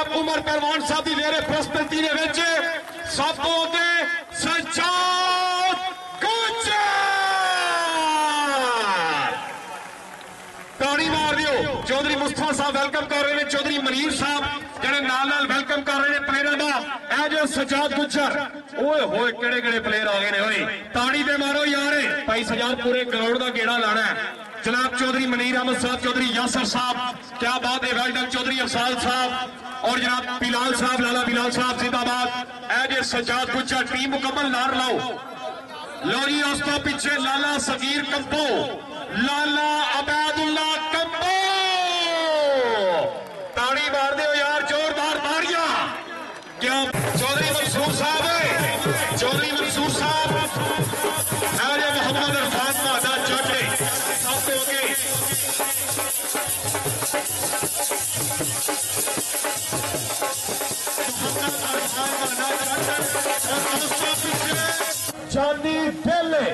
जनाब उमर पहलवान साहब की मेरे प्रस्तुति दे विच सब तो अगे सज्जाद गुज्जर ताड़ी मार दियो। चौधरी मुस्तफा साहब वेलकम कर रहे हैं, चौधरी मनीर साहब जेडे नाल नाल वेलकम कर रहे हैं प्लेयरों का। ए जो सज्जाद गुज्जर ओए होए केड़े केड़े प्लेयर आ गए ने ओए ताड़ी दे मारो यार। भाई सज्जाद पूरे ग्राउंड का गेड़ा लाना है जनाब। चौधरी मनीर अहमद साहब, चौधरी यासर साहब, क्या बात है, वेल डन। चौधरी अफसाल साहब और जनाब बिलाल साहब, लाला बिलाल साहब जिंदाबाद। ए जे सज्जाद गुज्जर टीम मुकम्मल नार लाओ। लो जी उस तो पीछे लाला सगीर कंपो, लाला अबैदुल्ला कंपो। ताड़ी मार दो यार, जोरदार ताड़ियां। क्या चौधरी मंसूर साहब है, चौधरी मंसूर साहब मोहम्मद इरफान मादा चाटे सब तो अगे चांदी पहले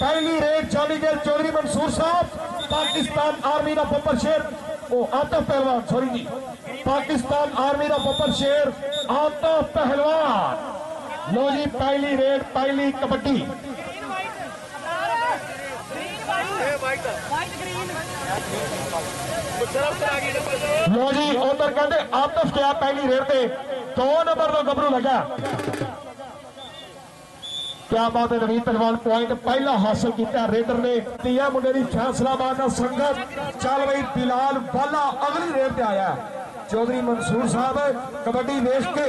पहली रेड चाली गए चौधरी मंसूर साहब। पाकिस्तान आर्मी का बब्बर शेर वो आतफ पहलवान, सॉरी जी, पाकिस्तान आर्मी का बब्बर शेर आतफ पहलवान। लो जी पहली रेड पहली कबड्डी। लो जी उधर कहते आतफ क्या पहली रेड पे 2 नंबर का गबरू लगा। क्या बात है, नवीन पहलवान पॉइंट पहला हासिल किया रेडर ने। दिया मुंडे की फैसलाबाद संगत चल रही। बिलाल वाला अगली रेड पे आया। चौधरी मंसूर साहब कबड्डी देख के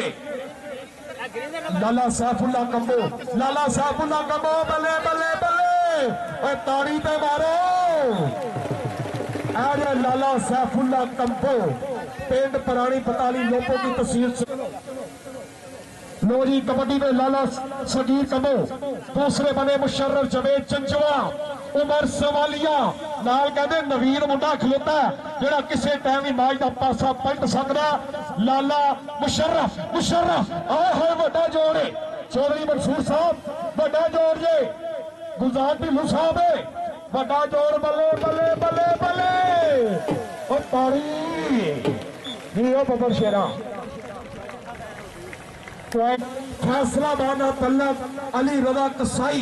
लाला सैफुल्ला कंबो, लाला सैफुल्ला कंबो बल्ले बल्ले बल्ले ताड़ी पे मारो। लाला सैफुल्ला कंबो पिंड पुरानी पताली लोगों की तस्वीर। लो जी कबड्डी में लाला सगीर कंबो, दूसरे बने मुशर्रफ जवेद चंचवा, उमर सवालिया नाल कहते नवीन मुंडा खलोता जेड़ा किसी टाइम भी मैच का पासा पलट सकता। लाला मुशर्रफ मुशर्रफ आए होए बड़ा जोड़ है। चौधरी मंसूर साहब बड़ा जोड़ जे, गुलजार ढिल्लू साहब बड़ा जोड़। बल्ले बल्ले बल्ले बल्ले और ताड़ी जी ओ बब्बर शेरा। फैसलाबाद तल्लक अली रजा कसाई,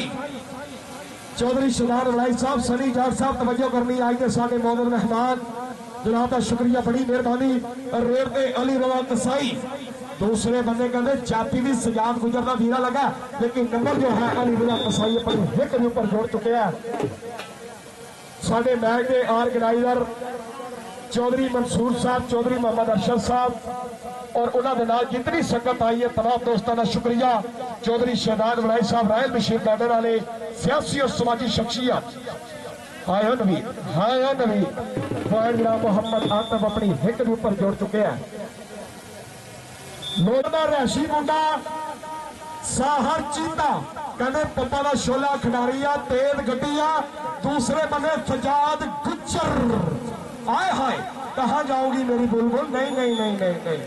चौधरी शदार वलाई साहब, सनी जाट साहब तवज्जो करनी आई थे साढ़े मोहम्मद मेहमान जनाब का शुक्रिया, बड़ी मेहरबानी। रेड पे अली रजा कसाई। दूसरे बंदे कहते जाति भी सजाद गुजर का वीरा लगा, लेकिन नंबर जो है अली रजा कसाई अपनी हिट के ऊपर जोड़ चुके हैं। साढ़े मैच के ऑर्गेनाइजर चौधरी मंसूर साहब, चौधरी मोहम्मद अरशद साहब और उन्होंने नाल जितनी संगत आई है तमाम दोस्तों का शुक्रिया। चौधरी शहजाद वलाई साहब, रायल बशीर गार्डन वाले सियासी और समाजी शख्सियत। हाय हो नबी, हाय हो नबी। जनाब मोहम्मद आतफ अपनी हिट के ऊपर जोड़ चुके हैं। लोधा रैशी मुंडा साहर चीता कहते पप्पा का शोला खिडारी आ, तेज गड्डी आ। दूसरे बने सजाद गुज्जर। आए हाय कहा जाओगी मेरी बुलबुल, नहीं नहीं नहीं नहीं नहीं।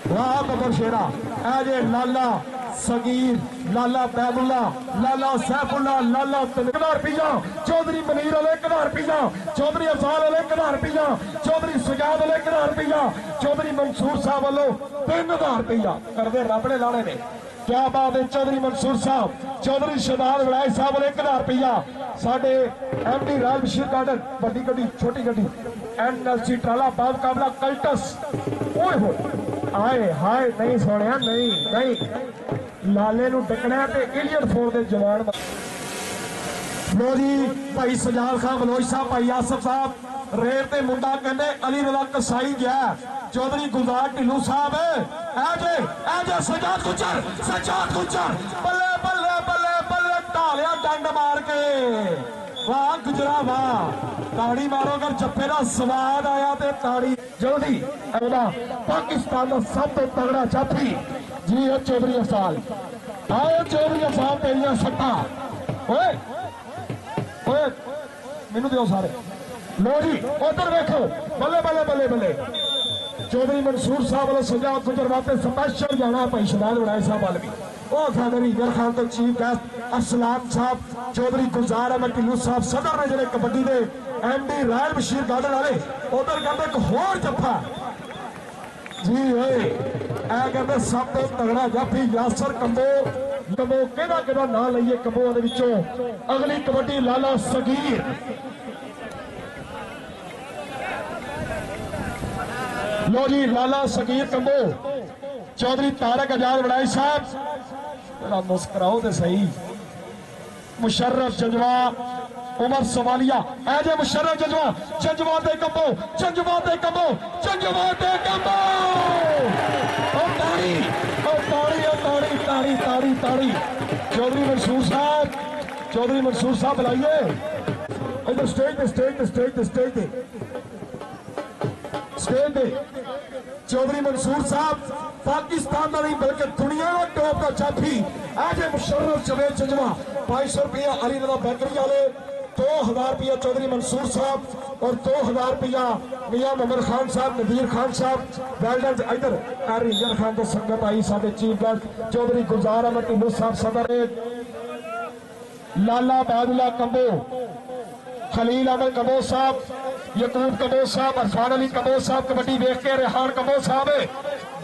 वाह बब्बर शेरा। ऐजे लाला सगीर, लाला बैबुल्ला, लाला सैफुल्ला, लाला रुपया, चौधरी मनीर वाले 1000 रुपया, चौधरी अफसाल वाले 1000 रुपया, चौधरी सजाद वाले 1000 रुपया, चौधरी मंसूर साहब वालों 3000 रुपया करते रब ने लाने ने। क्या बात है। चौधरी मंसूर साहब, चौधरी शहजाद वलाई साहब वाले 1000 रुपया। साढ़े MD रायल बशीर गार्डन बड़ी गड्डी छोटी गड्डी NLC ट्राला बाब काबला कल्टस। ओए हो आए हाय नहीं सोने नहीं नहीं लाले नू डकना ते इलियट फोर दे जवान। लो जी भाई सजाद खान बलोच साहब, भाई आसफ साहब रेड ते मुंडा कहते अली रजा कसाई गया। चौधरी गुलजार ढिल्लू साहब ऐजे सजाद गुज्जर, सजाद गुज्जर बल्ले बल्ले बल्ले बल्ले ढालिया डंड मार के। वाह गुजरा वाह, ताड़ी मारो अगर जप्पे का स्वाद आया तो ताड़ी जल्दी। पाकिस्तान का सब तो तगड़ा जाफी जी है चौधरी अफसाल। आओ चौधरी अफसाल तेरिया सट्टा ओए ओए मैनू दो सारे। लो जी उधर देखो बल्ले बल्ले बल्ले बल्ले। चौधरी मंसूर साहब वाले सजाद गुजर वास्ते स्पेशल जाना भाई शहजाद वलाई साहब वाल भी। रीगर खान तो चीफ गेस्ट असलाम साहब, चौधरी गुलजार अहमद ढिल्लू साहब सदर ने जो कबड्डी के MD रायल बशीर गार्डन वाले। उधर कहते एक होर जफा जी ओए ऐ कहते सब तो तगड़ा जाफी यासर कंबो कंबो केड़ा ना लईए कंबों दे विचों अगली कबड्डी लाला सगीर लो जी लाला सगीर कंबो चौधरी तारक आजाद वड़ाई साहब मुस्कुराओ तो सही मुशर्रफ जजवा उमर सवालिया ऐजे मुशर्रफ जजवा दे कंबो ताड़ी ताड़ी ताड़ी ताड़ी चौधरी मंसूर साहब बुलाइए इधर स्टेज पे चौधरी मंसूर साहब पाकिस्तान का नहीं बल्कि दुनिया का टॉप का जाफी ऐसे मुशर्रफ जवेद जजवा 500 रुपया अली रजा बेकरी वाले 2000 रुपया चौधरी मंसूर साहब और 2000 रुपया मियां मोहम्मद खान साहब नदीर खान साहब वेल्डन इधर रिंजर खान तो संगत आई साढ़े चीफ गेस्ट चौधरी गुलजार अहमद टिल्लू साहब सदर लाला बादुल्ला कंबो खलील अहमद कबो साहब यकूब कबो साहब अरफान अली कबो साहब कबड्डी देख के रेहान कबो साहब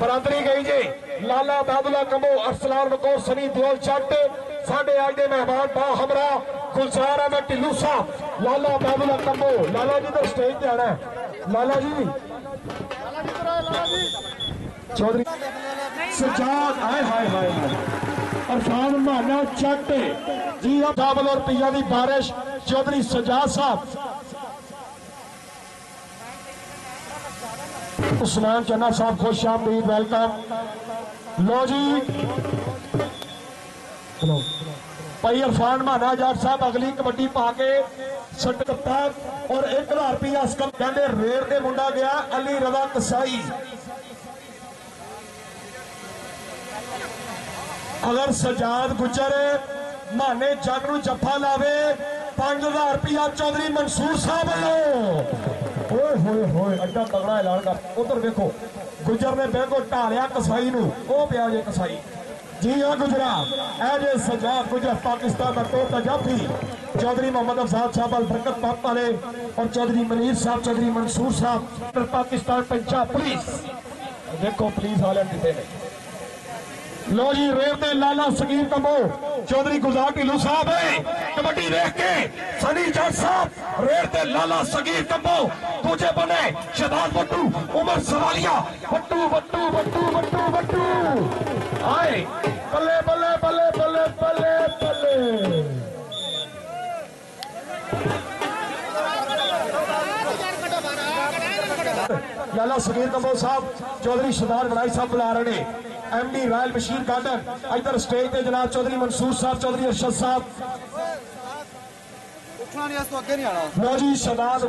बरादरी गई जी लाला बादुल्ला कबो अरसलान वकोर सनी दियोल चट साढ़े आज के मेहमान बा हमरा गुलजार अहमद टिल्लू साहब लाला बादुल्ला कबो लाला जी तो स्टेज पे आना है लाला जी चौधरी सजाद हाय हाय हाय अरफान माना चट जी चावल और पिया की बारिश चौधरी सजाद साहब उस्मान चन्ना साहब खुश आमदीद वेलकम लो जी भाई इरफान माना जाट साहब अगली कबड्डी पा के सट कप्तान और 1000 रुपया कहते रेड़ के मुंडा गया अली रजा कसाई अगर सजाद गुजर माने जग नूं जफा लावे 5000 रुपया चौधरी मंसूर साहब होए अड्डा तगड़ा ऐलान कर उधर देखो गुजर ने बिल्कुल ढालिया कसाई नूं ओ पिया जे कसाई जी हाँ गुजरा ऐजे सजाद गुजर पाकिस्तान का टॉप जाफी चौधरी मोहम्मद अफजाद साहब अल बरकत पाक वाले और चौधरी मनीर साहब चौधरी मंसूर साहब पाकिस्तान पंजाब पुलिस देखो पुलिस वाले कितने ने लो जी रेव दे लाला सगीर कंबो चौधरी गुलजार टिल्लू साहब कबड्डी देख के सनी जट साहब रेव दे लाला सगीर कंबो दूजे बने शहबाज बट्टू उमर सवालिया बट्टू आए बल्ले बल्ले बल्ले बल्ले बल्ले बल्ले लाला सगीर कंबो साहब चौधरी शहबाज बनाई साहब बुला रहे हैं एमडी रॉयल बशीर गार्डन इधर स्टेज पे जनाब चौधरी मंसूर साहब चौधरी अरशद साहब जी शहबाज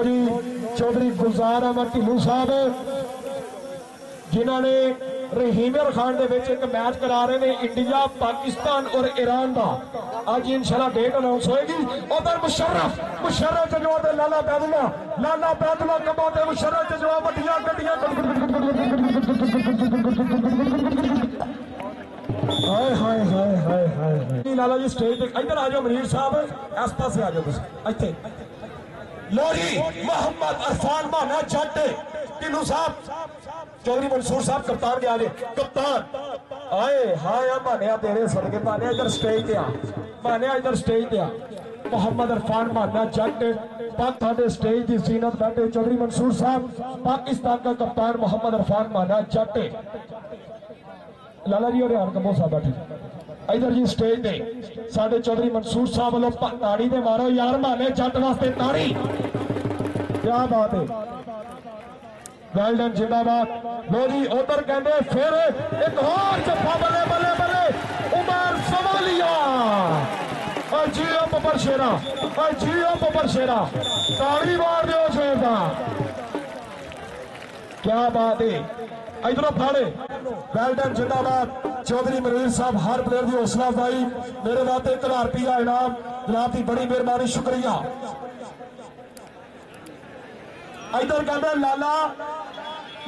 जी चौधरी गुलजार अहमद टिल्लू साहब जिन्होंने रहीमर खान दे विच एक मैच करा रहे हैं इंडिया पाकिस्तान और ईरान का आज इंशाल्लाह डेट अनाउंस होएगी उधर मुशर्रफ जजवा दे लाला बैदुल्ला कबो ते मुशर्रफ जजवा वड्डियां गड्डियां हाय हाय हाय हाय हाय लाला जी स्टेज पे इधर आ जाओ मनीर साहब इस पासे आ जाओ तुम इत्थे लो जी मोहम्मद अरफान माना जट टिल्लू साहब चौधरी मंसूर साहब कप्तान के आगे कप्तान आए हाय मानिया तेरे सदके मानिया इधर स्टेज पे आ मानिया इधर स्टेज पे आ मोहम्मद अरफान माना जट पाक स्टेज की सीनत बैठे चौधरी मंसूर साहब पाकिस्तान का कप्तान मोहम्मद अरफान माना जट लाला जी और रेहान कंबो साहब बैठे इधर जी स्टेज पे साढ़े चौधरी मंसूर साहब वालों ताड़ी दे मारो यार माने जट वास्ते ताड़ी क्या बात है वेल्डन जिंदाबाद लो जी उधर कहते फिर एक और जफा बल्ले बल्ले बल्ले उमर सवालिया जियो पपर शेरा ताड़ी मार दो शेर का क्या बात है इधरों फाड़े वेल्डन जिंदाबाद चौधरी मनीर साहब हर प्लेयर की हौसला अफजाई मेरे वास्ते 1000 रुपया इनाम जनाब की बड़ी मेहरबानी शुक्रिया इधर कहते लाला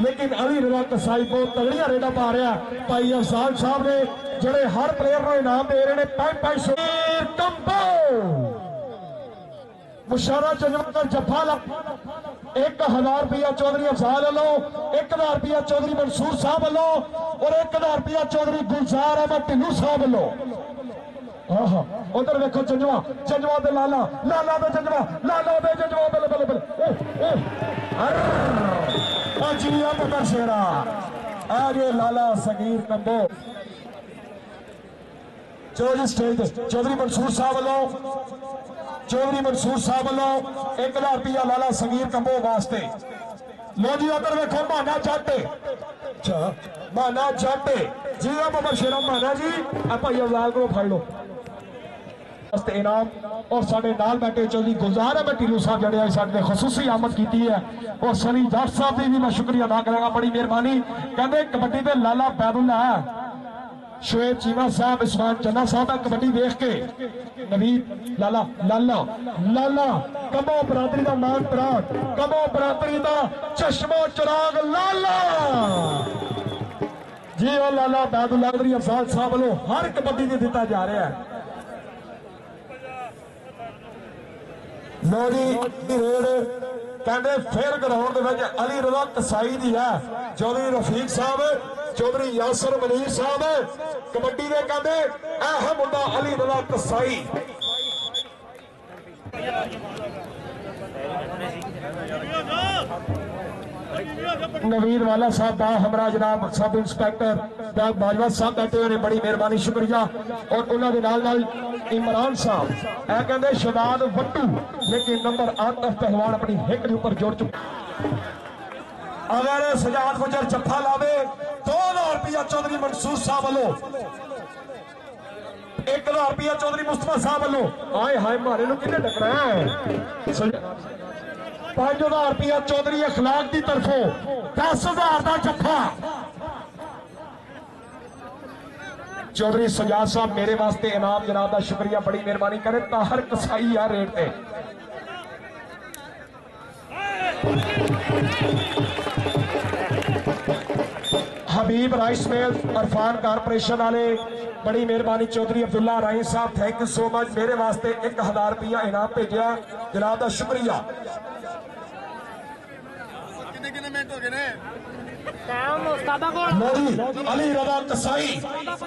लेकिन अली रजा कसाई बहुत तगड़िया रेडा पा रहा भाई अफजाल साहब ने जोड़े हर प्लेयर को इनाम दे रहे हैं 500 कंबो मुशर्रफ जजमा का जफा ला 1000 रुपया चौधरी अफजाल वालों, 1000 रुपया चौधरी मंसूर साहब वालों और 1000 रुपया चौधरी गुलजार अहमद ढिल्लू साहब वालों। हाँ उधर देखो जजवा, जजवा दे लाला, लाला दे जजवा, लाला दे जजवा, बल्ले बल्ले बल्ले जिया पता शेरा आगे लाला सगीर कंबो चौधरी स्टेज चौधरी मंसूर साहब वालों, चौधरी मंसूर साहब वालों 1000 रुपया लाला सगीर कंबो वास्ते। लो जी उधर देखो माना जट, अच्छा माना जट जी बाबा शेरा माना जी आप अवलाल को फड़ लो इनाम। और साढ़े नाल बैठे चौधरी गुलजार अहमद ढिल्लू साहब जड़े साढ़े खसूसी आमद की है और सनी जट साहब की भी मैं शुक्रिया अदा करांगा, बड़ी मेहरबानी। कहते कबड्डी के लाला बैदुल्ला शोएब चीमा साहब, इस्मान चन्ना साहब कबड्डी देख के नवीद लाला लाला लाला कमो बरादरी का मान प्राण, कमो बरादरी का चश्मो चिराग लाला जी और लाला बैदुल्ला अफजाल साहब वालों हर कबड्डी से दिता जा रहा है। लोरी रेड कहते फिर ग्राउंड अली रजा कसाई दी है, चौधरी रफीक साहब, चौधरी यासर मनीर साहब कबड्डी के कहते अहम मुंडा अली रजा कसाई। नवीद वाला साहब बा हमरा जनाब सब इंस्पेक्टर बाजवा साहब बैठे हुए बड़ी मेहरबानी शुक्रिया। और उन्होंने नाल नाल इमरान साहब ए कहते शहबाद वट्टू लेकिन नंबर 8 पहलवान अपनी हिक के ऊपर जोड़ चुके। अगर सजाद गुजर जफा लावे 2000 रुपया चौधरी मंसूर साहब वालों, 1000 रुपया चौधरी मुस्तफा साहब वालों। आए हाय मारे नु किन्ने टकरा है 5000 रुपया चौधरी अखलाक की तरफों, 10,000 का जफा चौधरी सजाद साहब मेरे वास्ते इनाम जनाब का शुक्रिया, बड़ी मेहरबानी करे। ताहर कसाई आ रेट पे हबीब राइस मिल अरफान कारपोरेशन वाले बड़ी मेहरबानी। चौधरी अब्दुल्ला राही साहब थैंक यू सो मच, मेरे वास्ते 1000 रुपया इनाम भेजा जनाब का शुक्रिया। अली रजा कसाई,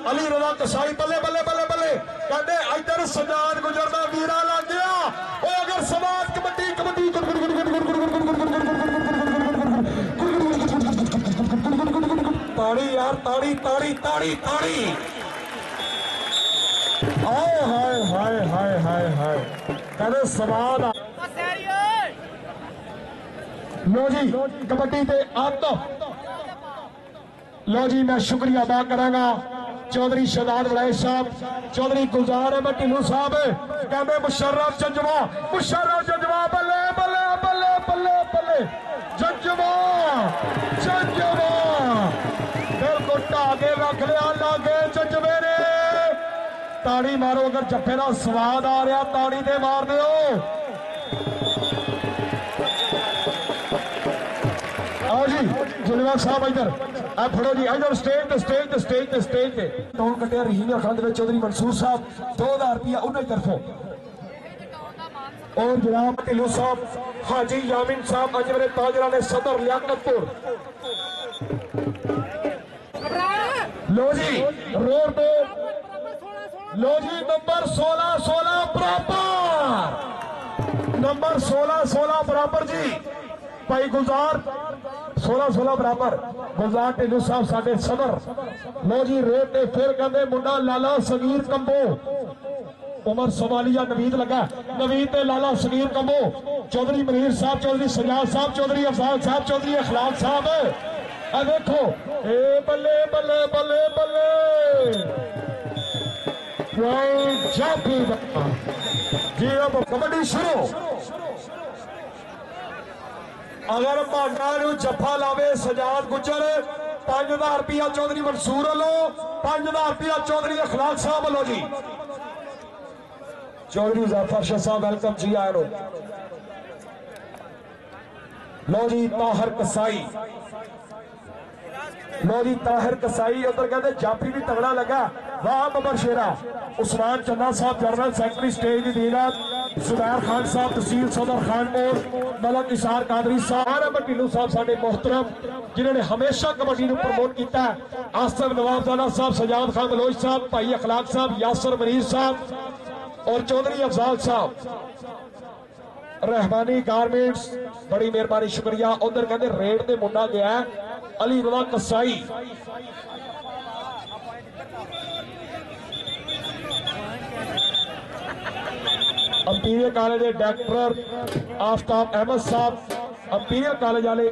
अली रजा कसाई बल्ले बल्ले बल्ले बल्ले कहते इधर सजाद गुजरदा वीरा लग गया। और अगर समाज कबड्डी कबड्डी ताड़ी यार ताड़ी ताड़ी ताड़ी ताड़ी हाय हाय हाय हाय हाय हाय कहते समाज। लो जी कबड्डी के आत लो जी मैं शुक्रिया अदा करांगा चौधरी शहजाद वलैद साहब, चौधरी गुलजार अहमद ढिल्लू साहब कहते मुशर्रफ जजवा, मुशर्रफ जजवा बल्ले बल्ले बल्ले बल्ले बल्ले जजवा जजवा बिल्कुल आगे रख लिया लागे जजवे ने। ताड़ी मारो अगर जफे का स्वाद आ रहा ताड़ी दे मार दो। आओ जी जुलवा साहब इधर आ फड़ो जी इधर स्टेज पे स्टेज पे स्टेज पे स्टेज पे टोन कटिया रहीम अखंड चौधरी मंसूर साहब 2000 रुपया उन्हें तरफों। और जनाब ढिल्लू साहब हाजी यामिन साहब अजमेर ताजरा ने सदर लियाकतपुर। लो जी रोड पे लो जी नंबर 16-16 बराबर, नंबर 16-16 बराबर जी भाई गुलजार 16-16 बराबर गुलजार ढिल्लू साहब साडे सदर। लो जी रेट ने फिर कहते मुंडा लाला सगीर कंबो उमर सोमालिया नवीद लगा, नवीद ते लाला सगीर कंबो चौधरी मनीर साहब, चौधरी सजाद साहब, चौधरी अफजाल साहब, चौधरी अखलाक साहब। देखो ए बल्ले बल्ले बल्ले बल्ले जी अब कबड्डी शुरू। अगर भागा जफा लावे सजाद गुजर 5000 रुपया चौधरी मंसूर वालों, 5000 रुपया चौधरी अखलाक साहब वालों जी। चौधरी जाफर शाह साहब वेलकम जी आए लो। लो जी ताहर कसाई, लो जी ताहिर कसाई उधर कहते जाफी भी तगड़ा लगा। वाह बबर शेरा उस्मान चन्ना साहब जनरल सेक्रेटरी स्टेज दी दीनात जुबैर खान साहब, तहसील सदर खानपुर, मलक इसार कादरी साहब, ढिल्लू साहब साडे मोहतरम जिन्होंने हमेशा कबड्डी को प्रमोट किया। आसिफ नवाबजादा साहब, सजाद खान बलोच साहब, भाई अखलाक साहब, यासर मनीर साहब और चौधरी अफजाल साहब। रहमानी गारमेंट्स बड़ी मेहरबानी, शुक्रिया। उधर कहते रेड से मुंडा गया अली रजा कसाई। इंपीरियल कॉलेज के डायरेक्टर आफ्ताब अहमद साहब, इंपीरियल कॉलेज वाले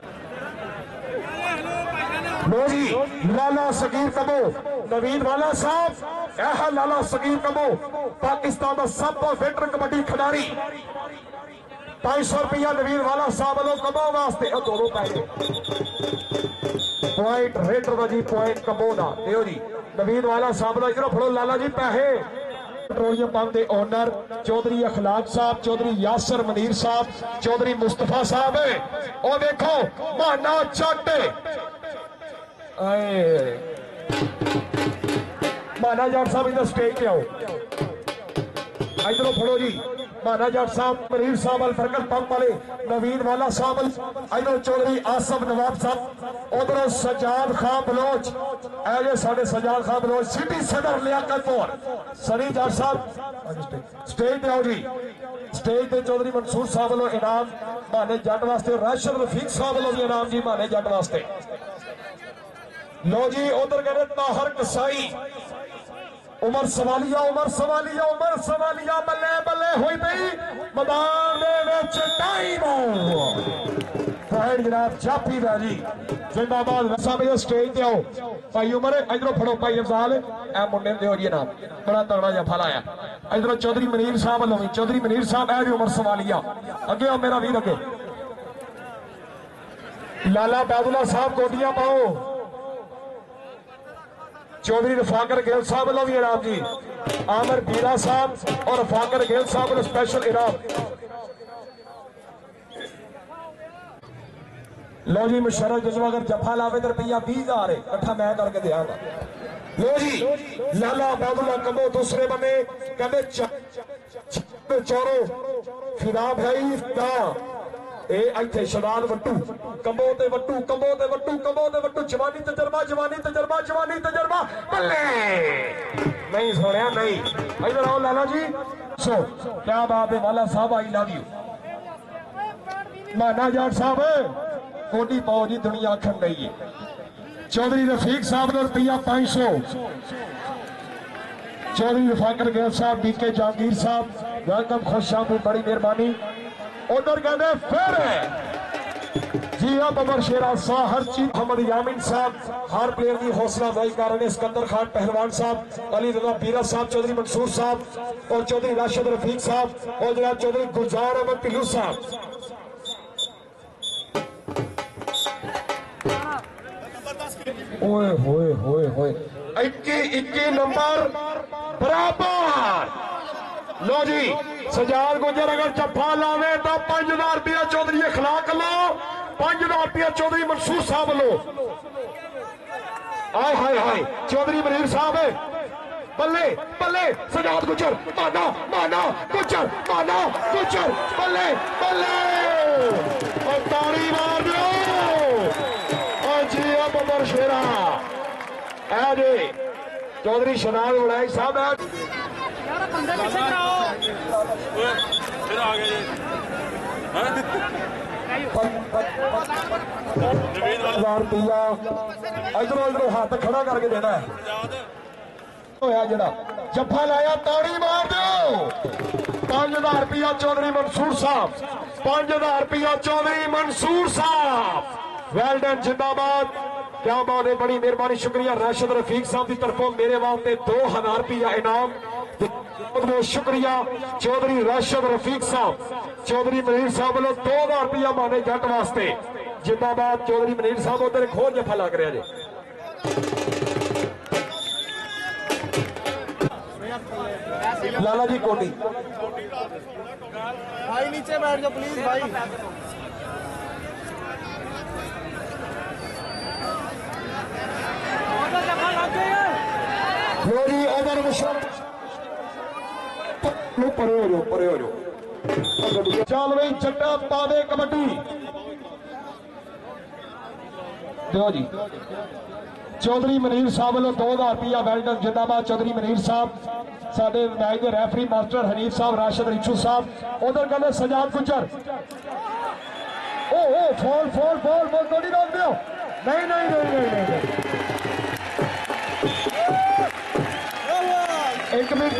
लाला सगीर कबो, नवीन वाला साहब, यह लाला सगीर कबो पाकिस्तान का सब तो बेहतर कबड्डी खिलाड़ी। 500 रुपया नवीन वाला साहब वालों कबो वास्ते दोनों पैसे पॉइंट रेडर का जी, पॉइंट कबो का दियो जी। नवीन वाला साहब का इधरों फड़ो लाला जी पैसे। पेट्रोलियम पंप के ओनर चौधरी अखलाक साहब, चौधरी यासर मनीर साहब, चौधरी मुस्तफा साहब। और देखो माना चट माना जाट साहब इधर स्टेज पे आओ, इधरों फड़ो जी। माना जाट साहब, मनीर साहब अल फरकत पंप वाले, नवीन वाला साहब, इधर चौधरी आसफ नवाब साहब, उधर सजाद खान बलोच, ऐसे साढ़े सजाद खान बलोच, सिटी सदर लियाकतपुर, सनी जाट साहब स्टेज पे आओ जी। स्टेज पे चौधरी मंसूर साहब वालों इनाम माने जट वास्ते, राशिद रफीक साहब वालों भी इनाम जी माने जट वास्ते। लो जी उधर कहते ताहर कसाई, उमर सवालिया, उमर सवालिया, उमर सवालिया बल्ले बल्ले हुई पई मैदान टाइम जनाब जाफी वैली जिंदाबाद। साहब स्टेज पे आओ, भाई उमर इधरों फड़ो, भाई अफजाल ए मुंडे दो जी नाम, बड़ा तगड़ा जफा लाया। इधरों चौधरी मनीर साहब वालों भी, चौधरी मनीर साहब ए भी उमर सवालिया, अगे आओ मेरा वीर अगे। लाला बैदुल्ला साहब गोडियां पाओ, चौधरी रफाकर गेल साहब वालों भी इनाम जी। आमिर बीरा साहब और रफाकर गेल साहब वालों स्पेशल इनाम। लो जी मुशर्रफ जज्बा अगर जफा लावे तो रुपया 20,000 इकट्ठा मैं करके देंगा। लो जी लाला बैदुल्ला कमो दूसरे बने कहते चौरो फिदा भाई इतने शदान वट्टू कंबो ते वट्टू, कंबो ते वट्टू, कंबो ते वट्टू, जवानी तजर्बा, जवानी तजर्बा, जवानी तजर्बा बल्ले नहीं सोनिया नहीं। इधर आओ लाला जी, सो क्या बात है वाला साहब, आई लव यू। माना जाट साहब कोटी पाओ जी, दुनिया आखन नहीं है। चौधरी रफीक साहब ने रुपया 500, चौधरी रफाकर गेल साहब, बीके जहांगीर साहब वेलकम, खुश आमदीद, बड़ी मेहरबानी। उधर कहते फिर जी अब अमर शेरा शाह हर चीज, मोहम्मद यामिन साहब हर प्लेयर की हौसला अफजाई कर रहे हैं। सिकंदर खान पहलवान साहब, अली रजा बीरा साहब, चौधरी मंसूर साहब और चौधरी राशिद रफीक साहब और जनाब चौधरी गुलजार अहमद ढिल्लू साहब। ओए होए होए होए 21 नंबर बराबर। लो जी सजाद गुजर अगर जफा लावे तो 5,000 रुपया चौधरी अखलाक लो, 5,000 रुपया चौधरी मंसूर साहब लो। आए हाय हाय चौधरी मनीर साहब बल्ले बल्ले, सजाद गुजर माना माना गुजर, माना गुजर बल्ले बल्ले और ताड़ी मार दो। और जी अब अमर शेरा जी चौधरी शनाज उड़ाई साहब फिर आ गए 1000 रुपया इधरों इधरों हाथ खड़ा करके देना है। होया जड़ा जफा लाया ताड़ी मार दो। 5,000 रुपया चौधरी मंसूर साहब, 5,000 रुपया चौधरी मंसूर साहब, वेल डन जिंदाबाद। क्या बात है, बड़ी मेहरबानी, शुक्रिया। राशिद रफीक साहब की तरफों मेरे वास्ते 2,000 रुपया इनाम, बहुत बहुत शुक्रिया। चौधरी राशिद रफीक साहब, चौधरी मनीर साहब वालों 2,000 रुपया माने जट वास्ते जिंदाबाद। चौधरी मनीर साहब उधर एक होर जफा लग रहा है। लाला जी कोटी भाई नीचे बैठ जाओ प्लीज भाई। लो जी उधर मुशर्रफ परे हो जाओ, परे हो जाओ। चल बई जट्टा पावे कबड्डी दो जी। चौधरी मनीर साहब वालों 2000 रुपया वेल्डन जिंदाबाद। चौधरी मनीर साहब साडे मैच के रेफरी मास्टर हनीफ साहब राशिद रिचू साहब उधर कहते सजाद गुजर ओ फॉल फॉल फॉल फॉल थोड़ी रोक दो नहीं नहीं नहीं नहीं नहीं एक मिनट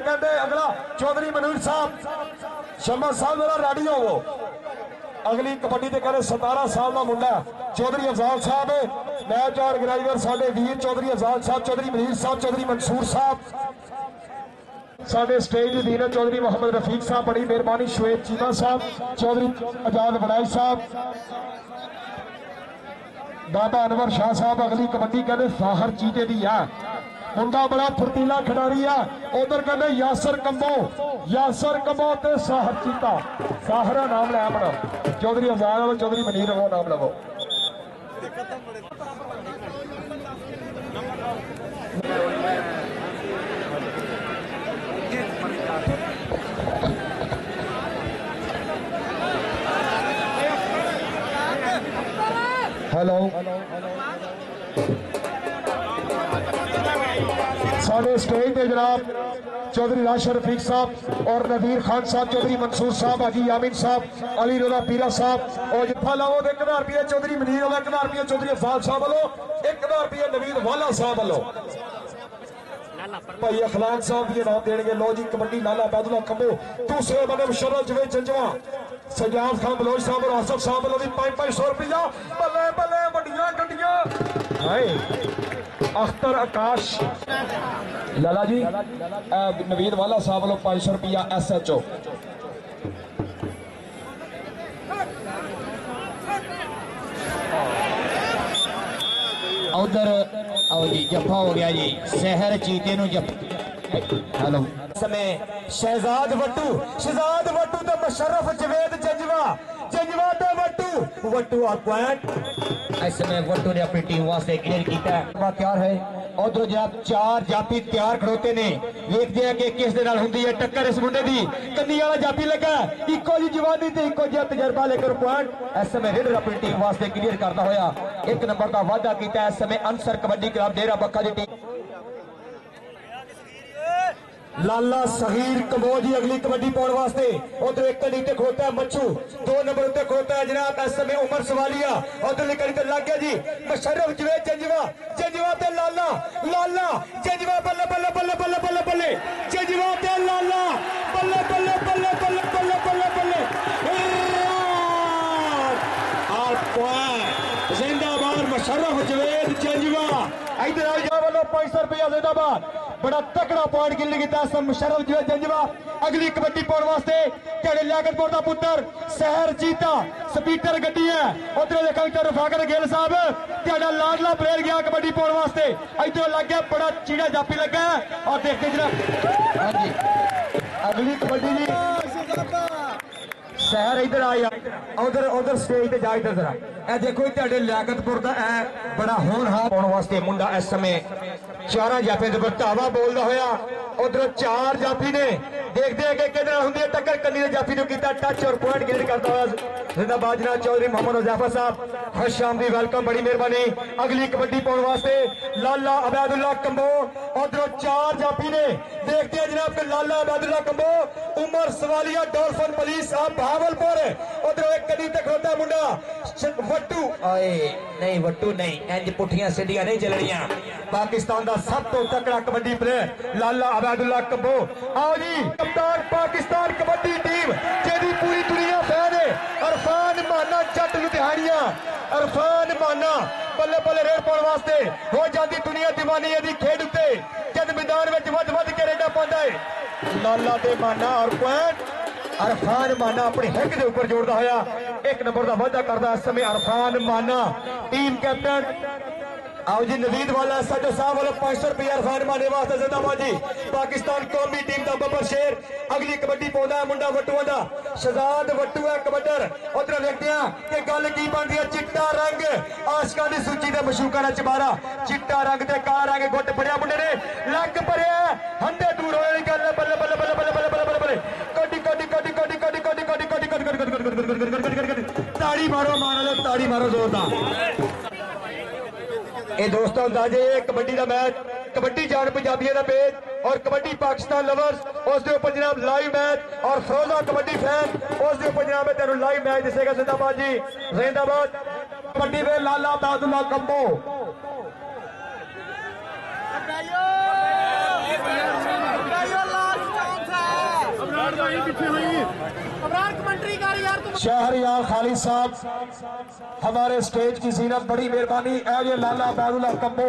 कहते अगला चौधरी मनोज साहब शर्मा साहब जरा रेडी हो अगली कबड्डी ते कहते 17 साल का मुंडा चौधरी अफजाल साहब मैच ऑर्गेनाइजर साडे वीर चौधरी अफजाल साहब चौधरी मनीर साहब चौधरी मंसूर साहब साडे स्टेज दीना चौधरी मोहम्मद रफीक साहब बड़ी मेहरबानी शुएब चीमा साहब चौधरी आजाद बनाई साहब बाबा अनवर शाह साहब अगली कबड्डी कहते साहर चीते दी है मुंडा बड़ा फुर्तीला खिडारी है उधर कहते यासर कंबो ते साहर चीता साहरा नाम लिया अपना चौधरी आजाद वालों चौधरी मनीर वालों नाम लवो हेलो साढ़े स्टेज पे जनाब चौधरी राशिद रफीक साहब और नदीर खान साहब चौधरी मंसूर साहब हाजी यामिन साहब अली रोला पीरा साहब और जिफा लाओ 1000 रुपया चौधरी मनीर वाला 1000 रुपया चौधरी अफजाल साहब वालों 1000 रुपया नवीद वाला साहब वालों भाई अखलाक साहब भी नाम देंगे। लो जी कबड्डी लाला बैदुल्ला कंबो दूसरे बने मुशर्रफ जवेद जंजवा सजाद खान बलोच साहब और आसफ साहब वालों भी 500 रुपया बल्ले बल्ले वड्डियां गड्डियां हाय अख्तर आकाश लाला जी नवीद वाला साहब वालों 500 रुपया SHO उधर आओ जी जफा हो गया जी शहर चीते नु जफ हेलो समय शहजाद वट्टू तो मुशर्रफ जवेद जंजवा तो वट्टू पॉइंट इस समय वट्टू ने अपनी टीम वास्ते क्लियर किया तैयार है उधर जनाब 4 जाफी तैयार खड़ोते ने देखते हैं कि किस दे नाल हुंदी है टक्कर इस मुंडे दी कन्नी वाला जाफी लगा इको जी जवानी ते इको जी तजर्बा लेकर पॉइंट इस समय रेडर अपनी टीम वास्ते क्लियर करता होया 1 नंबर का वादा किया इस समय अंसर कबड्डी क्लब डेरा बक्का दी टीम लाला सगीर कमोजी अगली कबड्डी पाने वास्ते उधर एक कली ते खोता है मच्छू 2 नंबर उत्ते खोता है जनाब इस समय उमर सवालिया उधर निकल के लग गया जी मुशर्रफ जवेद जंजवा ते लाला जंजवा बल्ले बल्ले बल्ले बल्ले बल्ले बल्ले जंजवा ते लाला बल्ले बल्ले बल्ले बल्ले बल्ले बल्ले बल्ले जिंदाबाद मुशर्रफ जवेद जंजवा इधर आ जाओ वालों 500 रुपया जिंदाबाद बड़ा तगड़ा पॉइंट गिल किया मुशर्रफ जवेद जंजवा अगली कबड्डी पाने वास्ते तेरे लियाकतपुर का पुत्र सहर चीता स्पीकर गड्डी है उधर देखा रफाकत गिल साहब तेरा लाडला प्लेयर गया कबड्डी पाने वास्ते इधर लग गया बड़ा चीड़ा जापी लगा और देखते जनाब हाँ जी अगली कबड्डी जी शहर इधर आया उधर स्टेज पे जा इधर जरा ए देखो तेरे लियाकतपुर का बड़ा होनहार पाने वास्ते मुंडा इस समय 4 जाफे के धावा बोलता होया उधर 4 जाफी ने देखते हैं कि किधर होंगी टक्कर कन्नी ने जाफी ने किया टच और पॉइंट क्लियर करता हुआ जिंदाबाद जनाब चौधरी मोहम्मद उजैफा साहब खुश आमदी वेलकम बड़ी मेहरबानी अगली कबड्डी पाने वास्ते लाला अबैदुल्ला कंबो उधर 4 जाफी ने देखते हैं जनाब के लाला अबैदुल्ला कंबो उमर सवालिया डॉल्फिन पुलिस साहब भावलपुर उधर एक कन्नी तक होता मुंडा वट्टू आए नहीं वट्टू नहीं इंज पुठियां सीधियां नहीं चलनियां पाकिस्तान का सब तो तकड़ा कबड्डी प्लेयर लाला अबैदुल्ला कंबो आओ जी कप्तान पाकिस्तान कबड्डी टीम जेदी पूरी दुनिया फैन है अरफान माना जट लुधियानिया अरफान माना बल्ले बल्ले रेड पाने वास्ते हो जाती दुनिया दीवानी यदि खेड उत्ते जद मैदान में वध के रेडा पाता है लाला ते माना और पॉइंट अरफान माना अपनी हिक के ऊपर जोड़ता होया 1 नंबर का वादा करता इस समय अरफान माना टीम कैप्टन आओ जी नवीद वाला सजो साहब वालों 500 रुपया रिफंड माने वास्ते जिंदाबाद जी। पाकिस्तान कौमी टीम का बब्बर शेर अगली कबड्डी पाउंदा है मुंडा वट्टुआ दा शहजाद वट्टू है कबड्डर। उधर देखते हैं कि गल की बनती है चिट्टा रंग आशकां दी सूची दे मशूका ने चबारा चिट्टा रंग ते काला रंग गुੱਟ फड़िया मुंडे ने लग भरिया हंडे दूर होए गल बल्ले बल्ले बल्ले बल्ले बल्ले बल्ले बल्ले कड्डी कड्डी कड्डी कड्डी कड्डी कड्डी कड्डी कड्डी कड्डी ताड़ी मारो मारो ताड़ी मारो जोरदार। ਇਹ ਦੋਸਤੋ ਅੰਦਾਜ਼ੇ ਕਬੱਡੀ ਦਾ ਮੈਚ ਕਬੱਡੀ ਜਾਨ ਪੰਜਾਬੀਆਂ ਦਾ ਪੇਜ ਔਰ ਕਬੱਡੀ ਪਾਕਿਸਤਾਨ ਲਵਰਸ ਉਸ ਦੇ ਉੱਪਰ ਜਨਾਬ ਲਾਈਵ ਮੈਚ ਔਰ ਫਰੋਜ਼ਾ ਕਬੱਡੀ ਫੈਨ ਉਸ ਦੇ ਉੱਪਰ ਜਨਾਬ ਤੁਹਾਨੂੰ ਲਾਈਵ ਮੈਚ ਦਿਸੇਗਾ। ਜ਼ਿੰਦਾਬਾਦ ਜੀ ਜ਼ਿੰਦਾਬਾਦ। कबड्डी में लाला बादुल्ला कंबो शहरयार खालिद साहब हमारे स्टेज की जीनत, बड़ी मेहरबानी। ये लाला बादुल्ला कंबो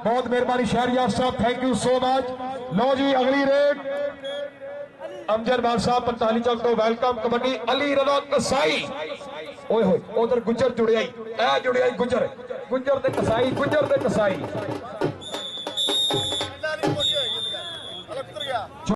बहुत मेहरबानी शहरयार साहब, थैंक यू सो मच। लो जी अगली रेड अमजद मान साहब 45 चौक तो वेलकम। कबड्डी अली रजा कसाई ओए होए उधर गुजर जुड़िया गुजर गुजर ते कसाई गुजर ते कसाई